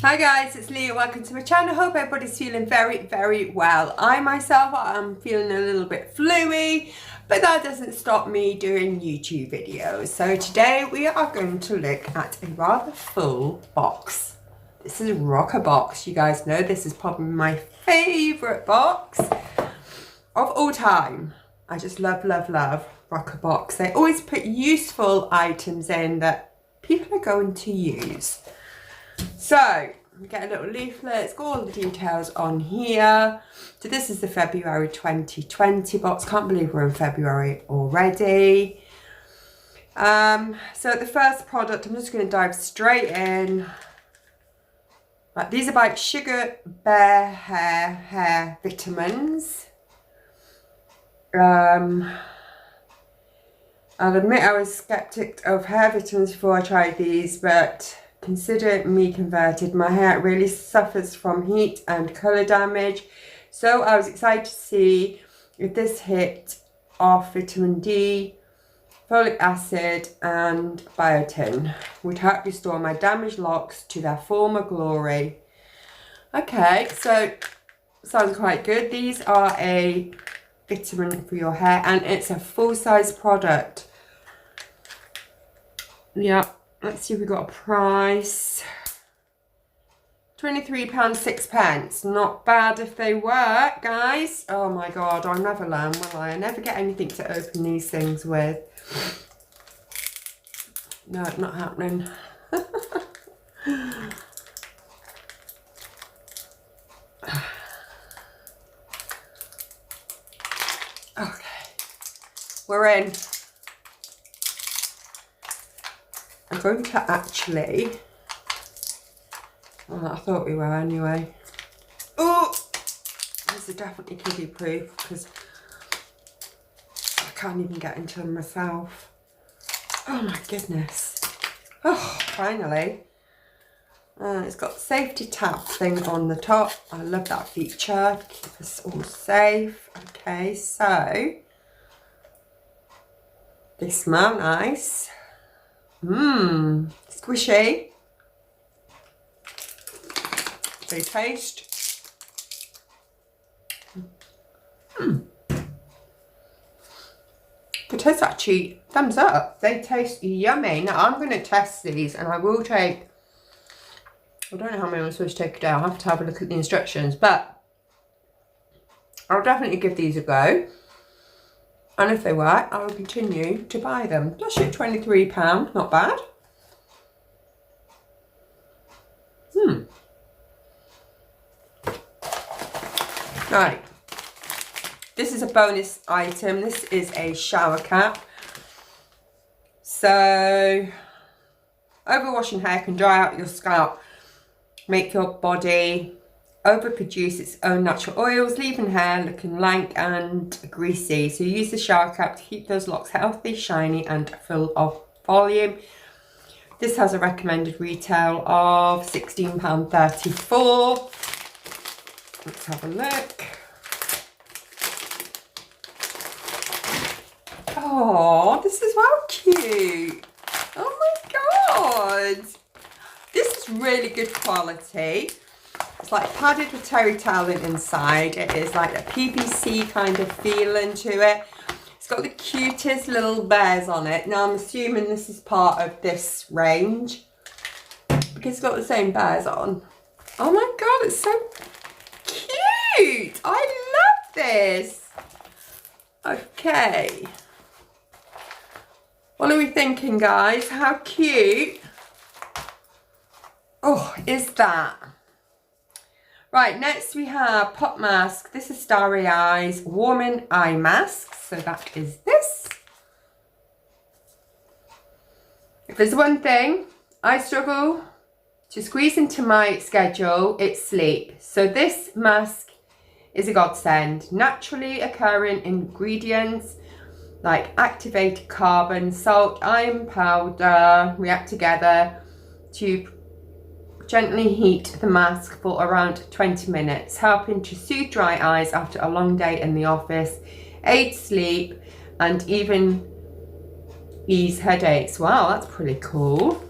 Hi guys, it's Leah. Welcome to my channel. Hope everybody's feeling very well. I myself am feeling a little bit fluey, but that doesn't stop me doing YouTube videos. So today we are going to look at a rather full box. This is Roccabox. You guys know this is probably my favourite box of all time. I just love Roccabox. They always put useful items in that people are going to use. So, we get a little leaflet, it's got all the details on here. So this is the February 2020 box. Can't believe we're in February already. So the first product, I'm just going to dive straight in. Right, these are by Sugar Bear Hair Vitamins. I'll admit I was skeptic of hair vitamins before I tried these, but consider me converted. My hair really suffers from heat and colour damage, so I was excited to see if this hit off vitamin D, folic acid and biotin would help restore my damaged locks to their former glory. Okay, so sounds quite good. These are a vitamin for your hair and it's a full-size product. Yeah. Let's see if we got a price. £23.06. Not bad if they work, guys. Oh my god, I'll never learn, will I? I never get anything to open these things with. No, not happening. Okay. We're in. I'm going to actually, well, I thought we were anyway. Oh, these are definitely kiddie proof because I can't even get into them myself. Oh my goodness. Oh, finally. It's got safety tap thing on the top. I love that feature to keep us all safe. Okay, so they smell nice. Squishy. They taste. The taste actually, thumbs up. They taste yummy. Now I'm going to test these and I will take, I don't know how many I'm supposed to take a day. I'll have to have a look at the instructions, but I'll definitely give these a go. And if they work, I will continue to buy them. That's at £23, not bad. Right. This is a bonus item. This is a shower cap. So, overwashing hair can dry out your scalp, make your body overproduce its own natural oils, leaving hair looking lank and greasy. So use the shower cap to keep those locks healthy, shiny and full of volume. This has a recommended retail of £16.34. Let's have a look. Oh, this is well cute. Oh my god. This is really good quality. It's like padded with terry towelling inside. It is like a PVC kind of feeling to it. It's got the cutest little bears on it. Now I'm assuming this is part of this range because it's got the same bears on. Oh my god, it's so cute. I love this. Okay. What are we thinking, guys? How cute. Oh, is that? Right, next we have Pop Mask. This is Starry Eyes Warming Eye Mask. So that is this. If there's one thing I struggle to squeeze into my schedule, it's sleep. So this mask is a godsend. Naturally occurring ingredients like activated carbon, salt, iron powder react together to gently heat the mask for around 20 minutes, helping to soothe dry eyes after a long day in the office, aid sleep, and even ease headaches. Wow, that's pretty cool.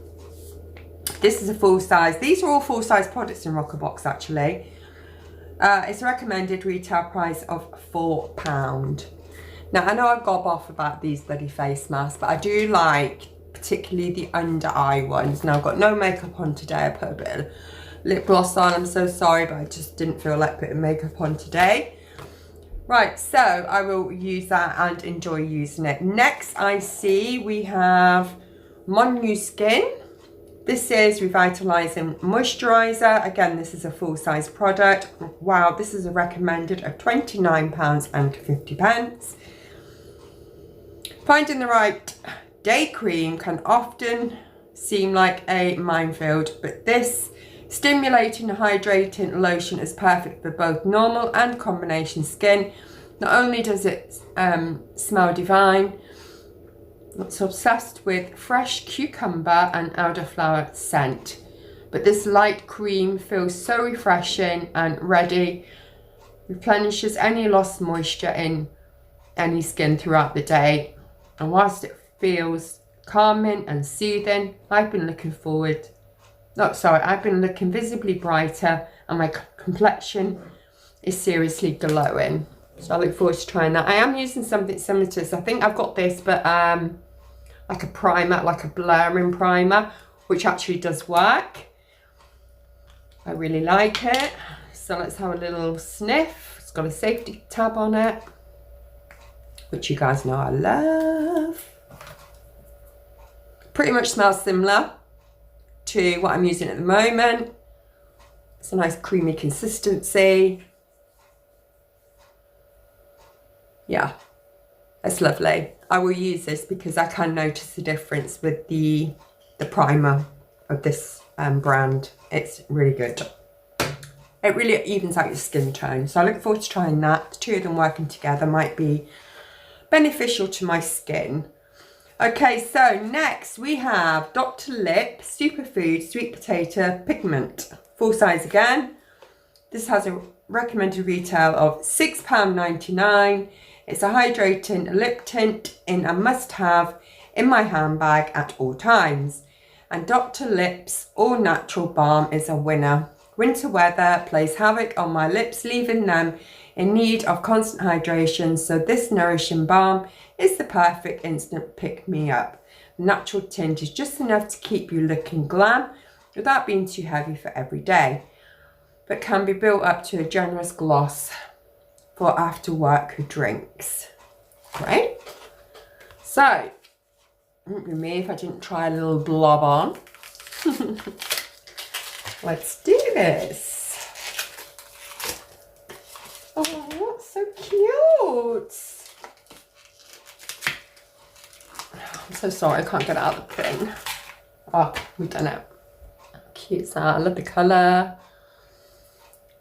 This is a full size. These are all full size products in Roccabox actually. It's a recommended retail price of £4. Now I know I gob off about these bloody face masks, but I do like particularly the under eye ones. Now I've got no makeup on today. I put a bit of lip gloss on. I'm so sorry, but I just didn't feel like putting makeup on today. Right, so I will use that and enjoy using it. Next I see we have Mon New Skin. This is Revitalizing Moisturizer. Again, this is a full-size product. Wow, this is a recommended of £29.50. Finding the right day cream can often seem like a minefield, but this stimulating and hydrating lotion is perfect for both normal and combination skin. Not only does it smell divine, it's obsessed with fresh cucumber and elderflower scent, but this light cream feels so refreshing and ready, replenishes any lost moisture in any skin throughout the day, and whilst it feels calming and soothing, I've been looking visibly brighter, and my complexion is seriously glowing. So I look forward to trying that. I am using something similar to this. I think I've got this, but like a primer, like a blurring primer, which actually does work. I really like it. So let's have a little sniff. It's got a safety tab on it, which you guys know I love. Pretty much smells similar to what I'm using at the moment. It's a nice creamy consistency. Yeah, it's lovely. I will use this because I can notice the difference with the primer of this brand. It's really good. It really evens out your skin tone. So I look forward to trying that. The two of them working together might be beneficial to my skin. Okay, so next we have Dr. Lip Superfood Sweet Potato Pigment. Full size again. This has a recommended retail of £6.99. It's a hydrating lip tint in a must-have in my handbag at all times. And Dr. Lip's All Natural Balm is a winner. Winter weather plays havoc on my lips, leaving them in need of constant hydration, so this nourishing balm is the perfect instant pick-me-up. The natural tint is just enough to keep you looking glam without being too heavy for every day, but can be built up to a generous gloss for after work drinks. Right? So, wouldn't be me if I didn't try a little blob on. Let's do this. Oh, that's so cute. I'm so sorry, I can't get out of the thing. Oh, we've done it. How cute is that? I love the colour.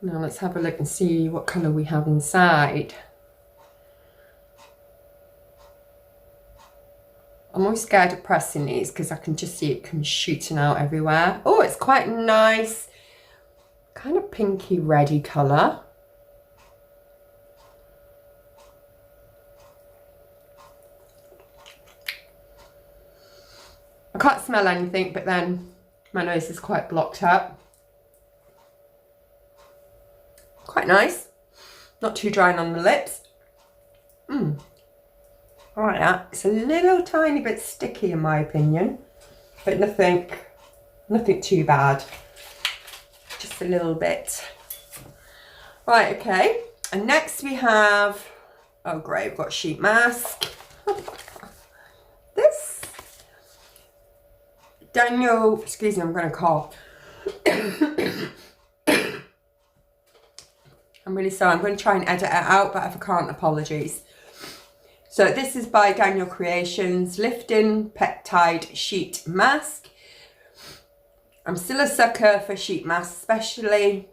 Now let's have a look and see what colour we have inside. I'm always scared of pressing these because I can just see it come shooting out everywhere. Oh, it's quite nice. Kind of pinky reddy colour. I can't smell anything, but then my nose is quite blocked up. Quite nice. Not too drying on the lips. I like that. It's a little tiny bit sticky in my opinion, but nothing too bad. Just a little bit. Right, okay. And next we have, oh great, we've got sheet mask. This Daniel, excuse me, I'm going to cough. I'm really sorry. I'm going to try and edit it out, but if I can't, apologies. So this is by Daniel Creations, Liftin Peptide Sheet Mask. I'm still a sucker for sheet masks, especially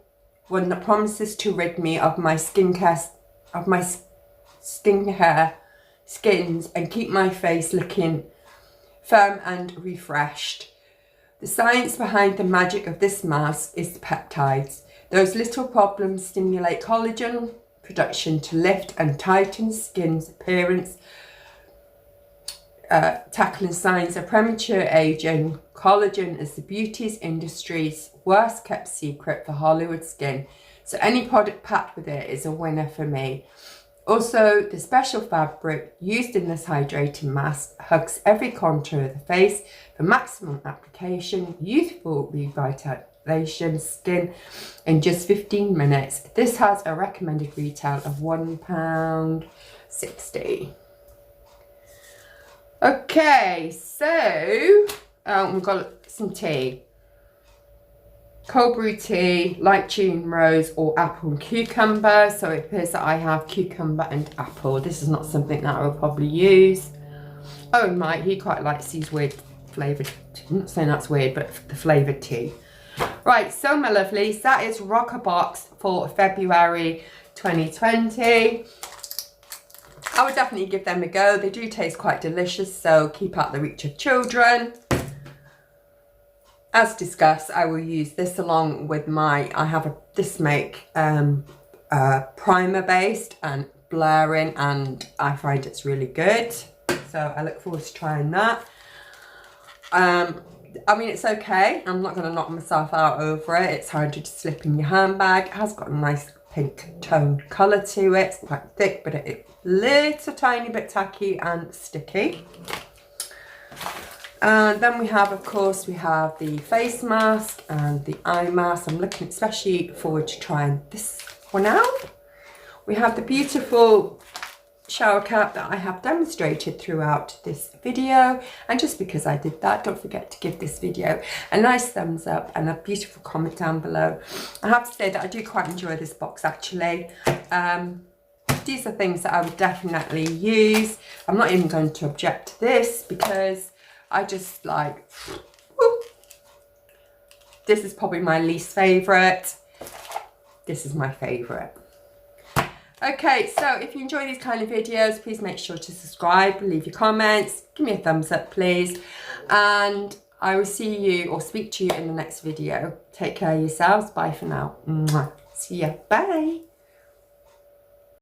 one that promises to rid me of my skincare skins and keep my face looking firm and refreshed. The science behind the magic of this mask is the peptides. Those little problems stimulate collagen production to lift and tighten skin's appearance tackling signs of premature aging. Collagen is the beauty industry's worst kept secret for Hollywood skin. So any product packed with it is a winner for me. Also, the special fabric used in this hydrating mask hugs every contour of the face for maximum application, youthful revitalization skin in just 15 minutes. This has a recommended retail of £1.60. Okay, so we've got some tea. Cold brew tea, lychee, rose, or apple and cucumber. So it appears that I have cucumber and apple. This is not something that I will probably use. Oh, he quite likes these weird flavoured, I'm not saying that's weird, but the flavoured tea. Right, so my lovelies, that is Roccabox for February 2020. I would definitely give them a go. They do taste quite delicious, so keep out the reach of children. As discussed, I will use this along with I have this make primer based and blurring, and I find it's really good. So I look forward to trying that. I mean, it's okay. I'm not going to knock myself out over it. It's hard to slip in your handbag. It has got a nice pink toned colour to it. It's quite thick, but it's a little tiny bit tacky and sticky. And then we have, of course, we have the face mask and the eye mask. I'm looking especially forward to trying this one out. We have the beautiful shower cap that I have demonstrated throughout this video. And just because I did that, don't forget to give this video a nice thumbs up and a beautiful comment down below. I have to say that I do quite enjoy this box, actually. These are things that I would definitely use. I'm not even going to object to this because I just like, whoop. This is probably my least favourite. This is my favourite. Okay, so if you enjoy these kind of videos, please make sure to subscribe, leave your comments, give me a thumbs up, please. And I will see you or speak to you in the next video. Take care of yourselves. Bye for now. Mwah. See ya. Bye.